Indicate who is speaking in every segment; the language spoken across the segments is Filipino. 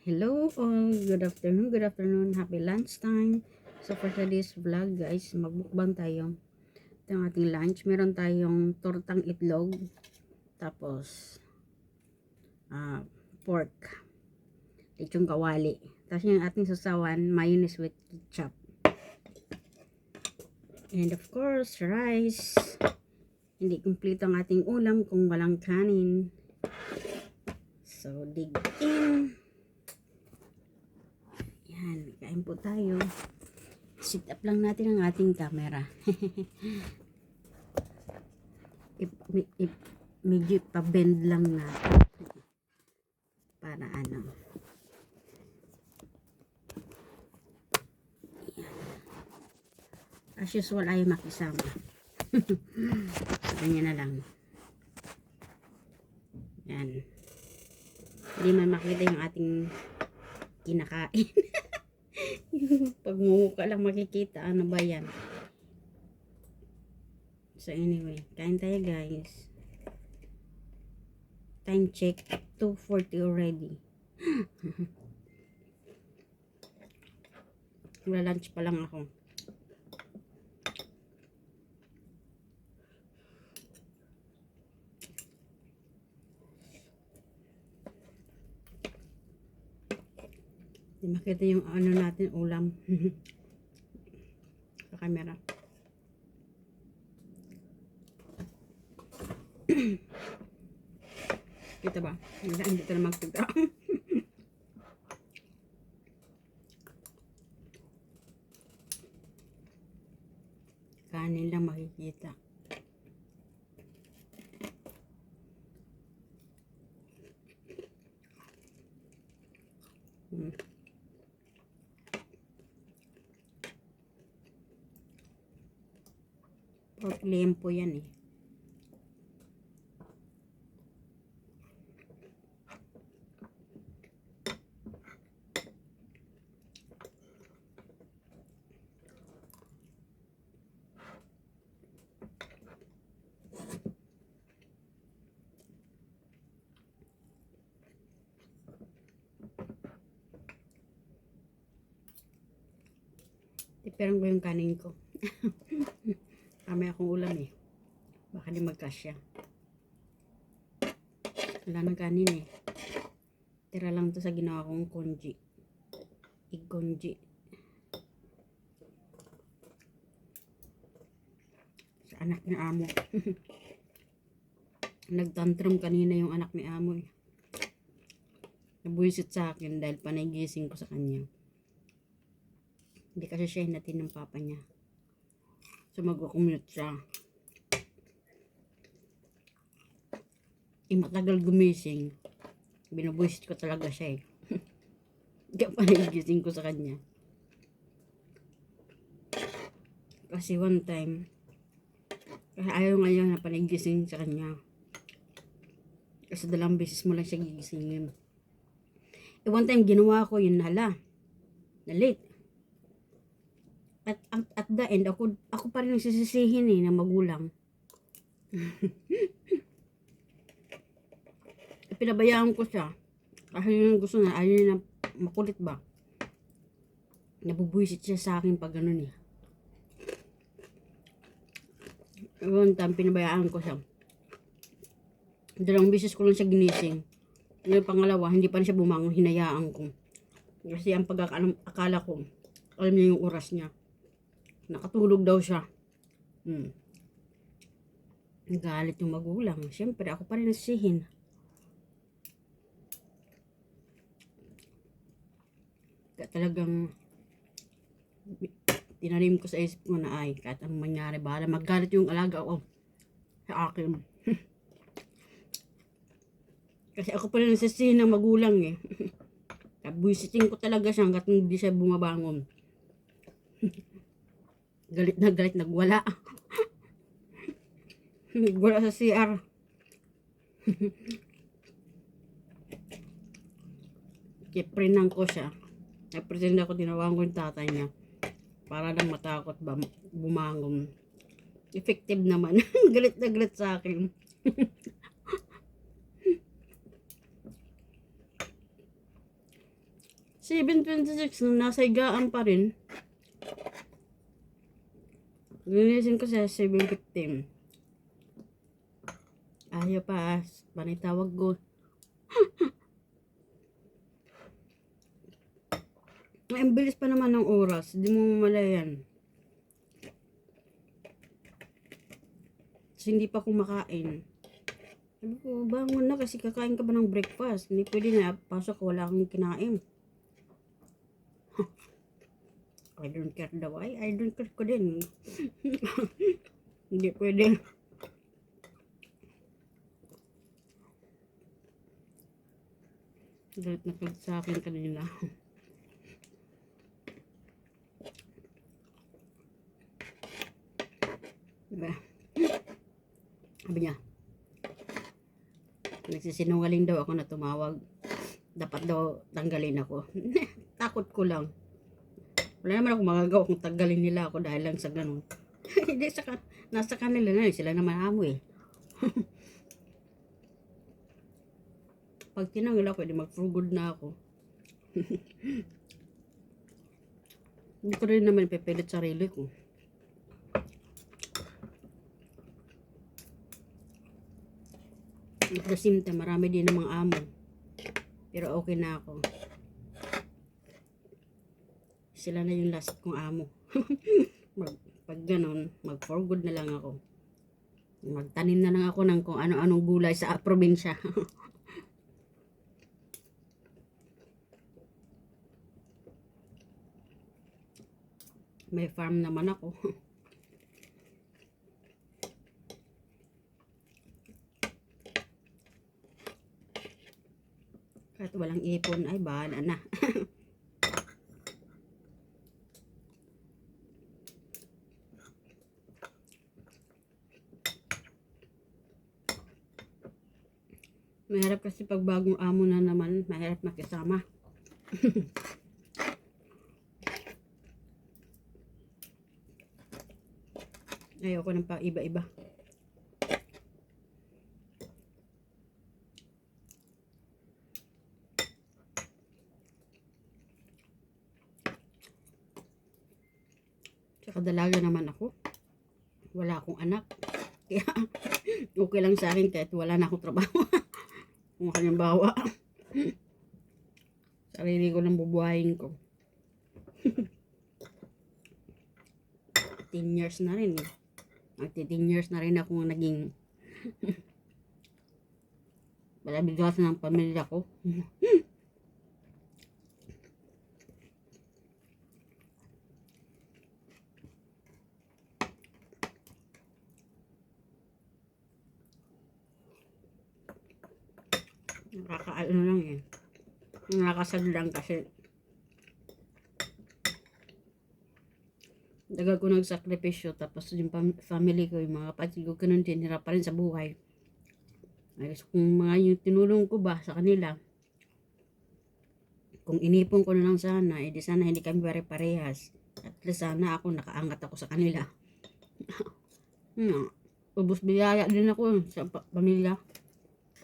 Speaker 1: Hello all, good afternoon, happy lunchtime. So for today's vlog guys, magbukbang tayo. Ito ang ating lunch, meron tayong tortang itlog, tapos pork, lechong kawali. Tapos yung ating sasawan, mayonnaise with ketchup. And of course, rice. Hindi kumpleto ang ating ulam kung walang kanin. So dig in. Yan, kain po tayo. Sit up lang natin ang ating camera. Medyo pa-bend lang natin. Para ano. As usual ay makisama. So, ganyan na lang. Yan. Hindi man makita yung ating kinakain. Pag mumuka lang makikita, ano ba yan? So anyway, kain tayo guys. Time check, 2:40 already. Wala lunch pa lang ako. Hindi makita yung ano natin, ulam. Sa camera. Kita ba? Hindi ito na magkita. Kanin lang makikita. Pork lempo yan eh. Tiperang ko yung kanin ko. Kami akong ulam eh. Baka di magkasya. Wala nang kanin eh. Tira lang to sa ginawa kong congee. Egg congee. Sa anak ni amo. Nagtantrum kanina yung anak ni amo eh. Nabuisit sa akin dahil panagising ko sa kanya. Hindi kasi siya hinatin ng papa niya. So mag-commute siya. Matagal gumising. Binubuisit ko talaga siya eh. Kaya panagising ko sa kanya. Kasi one time, kasi ayaw na panagising sa kanya. Kasi dalawang beses mo lang siya gigisingin. One time ginawa ko yun, na late. At the end, ako pa rin nagsisisihin eh, na magulang. Pinabayaan ko siya. Kasi yun gusto na, ayaw na makulit ba. Nabubuisit siya sa akin pag ganun eh. One time, pinabayaan ko siya. Dalawang beses ko lang siya ginising. Yung pangalawa, hindi pa rin siya bumangon, hinayaan ko. Kasi ang pagkakala ko, alam niya yung oras niya. Nakatulog daw siya. Galit yung magulang. Siyempre, ako pa rin nasihin. Kaya talagang tinanim ko sa isip ko na ay, kahit anong mangyari, bahala magalit yung alaga ko sa akin. Kasi ako pa rin nasihin ng magulang eh. Buwisitin ko talaga siya hanggat hindi siya bumabangon. Galit, nagwala. Nagwala sa CR. Kiprinang ko siya. Nagpretend ako, tinawag ko yung tatay niya. Para lang matakot ba bumangon. Effective naman. Galit na galit sa akin. 7:26 nasa higaan pa rin. Ginising ko sa 7:15. Ayaw pa, panitawag ko. Ang bilis pa naman ng oras, di mo malayan. Kasi hindi pa kumakain. Sabi ko, bangon na kasi kakain ka ba ng breakfast? Hindi pwede na, pasok wala kang kinain. I don't care daw. I don't care ko din. Hindi pwede. Galit na galit sa akin kanina. Diba? Sabi niya, nagsisinungaling daw ako na tumawag. Dapat daw tanggalin ako. Takot ko lang. Wala naman ako magagawa kung tanggalin nila ako dahil lang sa ganun. Hindi, nasa kanila na. Sila naman amo eh. Pag tinanggal ako, edi mag-for good na ako. Hindi ko rin naman ipipilit sarili ko. At the same time, marami din namang amo. Pero okay na ako. Sila na yung last kong amo. Pag ganon, mag-for good na lang ako. Magtanim na lang ako ng kung ano-anong gulay sa probinsya. May farm naman ako. Kahit walang ipon, ay bahala na. Mahirap kasi pag bagong amo na naman, mahirap makisama. Ayoko ng pa iba-iba. Tsaka dalaga naman ako. Wala akong anak. Kaya okay lang sa akin kahit wala na akong trabaho. Kung kanyang bawa. Sarili ko lang bubuhayin ko. 10 years na rin eh. Magti 10 years na rin akong naging balabigas ng pamilya ko. Nakakaano lang eh. Nakakasad lang kasi dagal ko nagsakripisyo tapos yung family ko, yung mga kapatid ko ganun din, hirap pa rin sa buhay. Ay, kung mga yung tinulong ko ba sa kanila, kung inipon ko na lang sana, edi sana hindi kami pare-parehas. At least sana ako nakaangat ako sa kanila. Ubus biyaya din ako sa pamilya.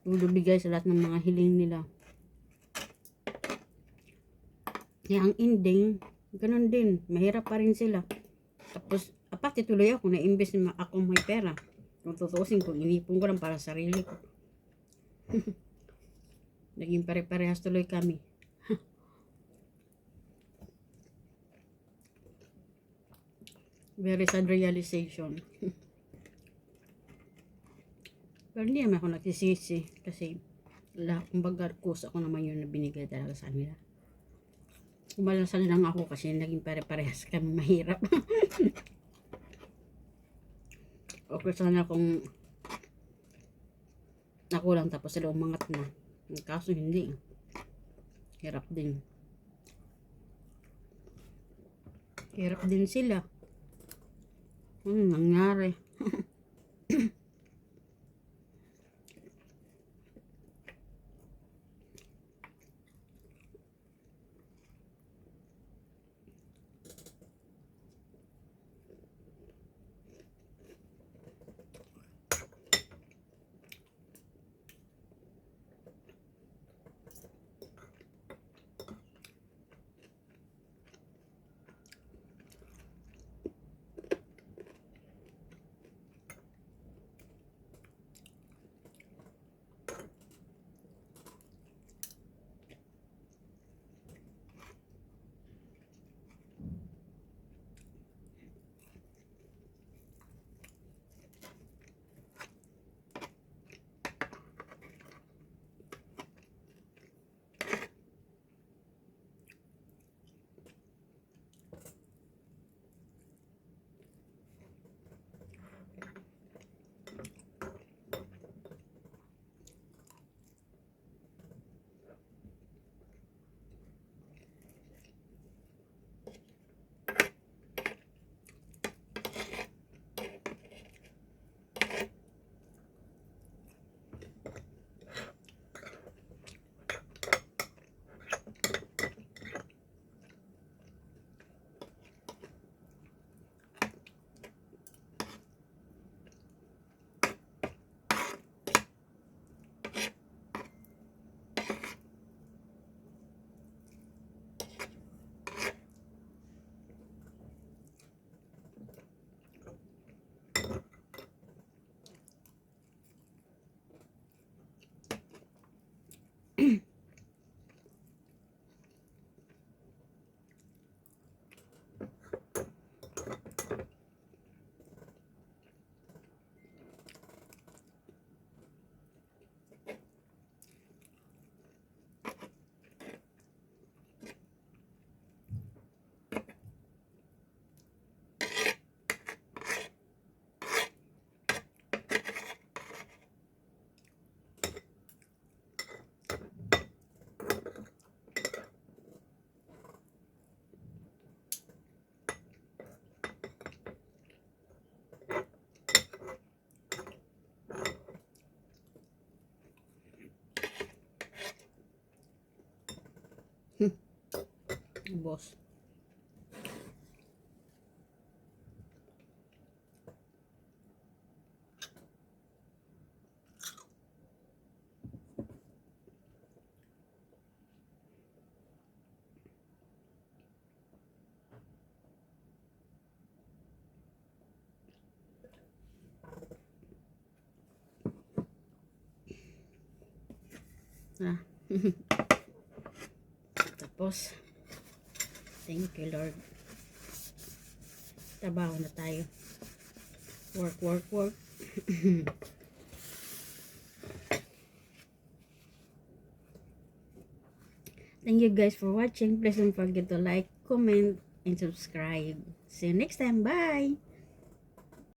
Speaker 1: Bigay sa lahat ng mga hiling nila. Kaya ang ending, ganun din. Mahirap pa rin sila. Tapos, apat ituloy ako na imbes na ako may pera. Kung tutusin ko, inipon ko lang para sa sarili ko. Naging pare-parehas tuloy kami. Very sad realization. Pero hindi naman ako nagsisisi kasi kumbaga kusa ako naman yun na binigay talaga sa kanila. Kumalasal lang ako kasi naging pare-parehas kami mahirap. Okay sana kung ako lang tapos sila umangat na. Kaso hindi. Hirap din. Hirap din sila. Nangyari. Boss. Ah. Tapos, thank you Lord. Trabaho na tayo. Work, work, work. Thank you guys for watching. Please don't forget to like, comment, and subscribe. See you next time. Bye!